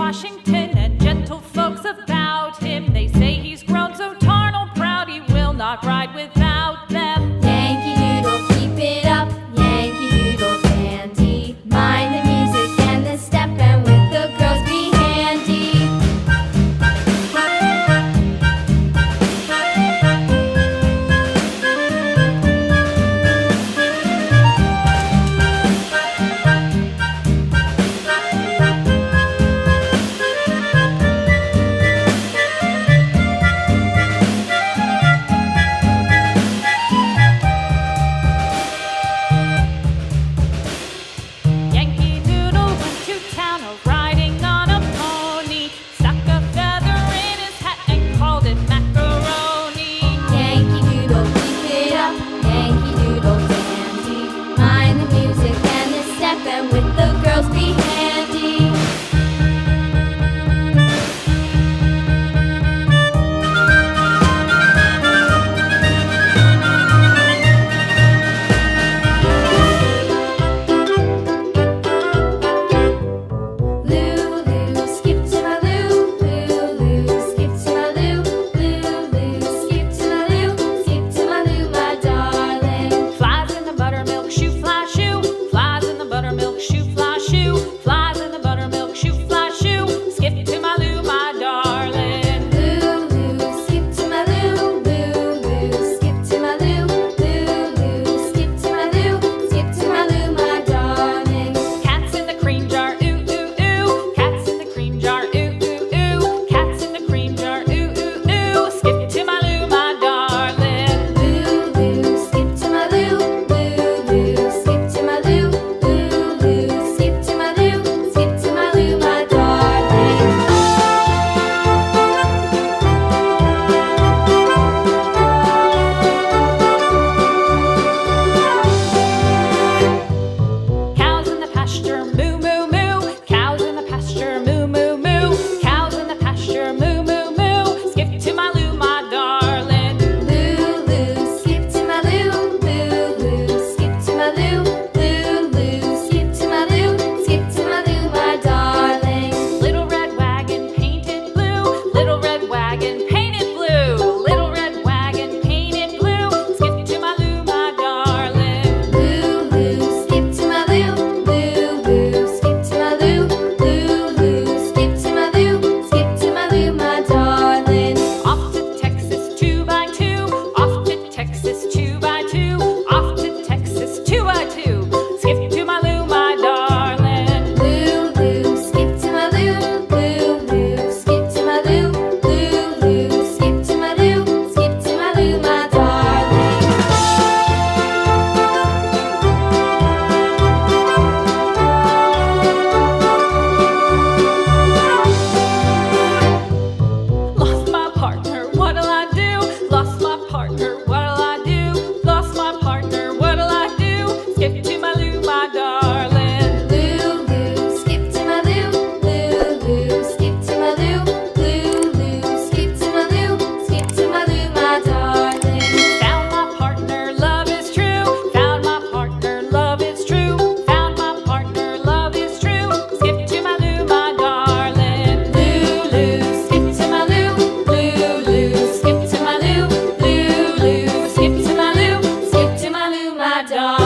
Washington, and gentle folks about him. They say he's grown so tarnal proud he will not ride without them. Yankee Doodle, keep it up, Yankee Doodle dandy. Mind the music and the step, and with the girls be handy. Yankee Doodle went to town riding on a pony, stuck a feather in his hat and called it macaroni. Yankee Doodle, keep it up, Yankee Doodle dandy. Mind the music and the step, and with the girls be handy. Lulu, skip to my loo, Lulu, skip to my loo, Lulu, skip to my loo, skip to my loo, my darling. Flies in the buttermilk shoe, fly shoe. Flies in the buttermilk shoe, fly shoe. Flies in the buttermilk shoe, fly shoe. Skip to my loo, my darling. Lulu, skip to my loo, Lulu, skip to my loo, Lulu, skip to my loo, skip to my loo, my darling. Cats in the cream jar, ooh, ooh, ooh. Cats in the cream jar, ooh, ooh, ooh. Cats in the cream jar, ooh, ooh, ooh. Skip to my loo, my darling. Lulu, skip to my loo, Lulu, skip to my loo, Lulu, skip to my loo, skip to my loo, my darling. Cows in the pasture, moo, moo, moo. Cows in the pasture, moo, moo, moo. Cows in the pasture, moo, moo, moo. Skip to my loo, my darling. Lulu, skip to my loo, Lulu, skip to my loo, Lulu, skip to my loo, skip to my loo, my darling. Little red wagon painted blue. Little red wagon painted blue. Little red wagon painted blue. Skip to my loo, my darling. Lulu, skip to my loo, Lulu, skip to my loo, Lulu, skip to my loo, skip to my loo, my darling. Off to Texas 2x2. Off to Texas 2x2. Off to Texas 2x2. Skip to my loo, my darling. Lulu, skip to my loo, Lulu, skip to my loo, Lulu, skip to my loo, skip to my loo, my darling. Lost my partner, what'll I do? Lost my partner, what'll I do? Lost my partner, what'll I do? Skip to my loo, my darling. Lulu, skip to my loo, Lulu, skip to my loo, Lulu, skip to my loo, skip to my loo, my darling. Found my partner, love is true. Found my partner, love is true. Found my partner, love is true. Skip to my loo, my darling. Lulu, skip to my loo. Lulu, skip to my loo. Lulu, skip to my loo. Skip to my loo, my darling.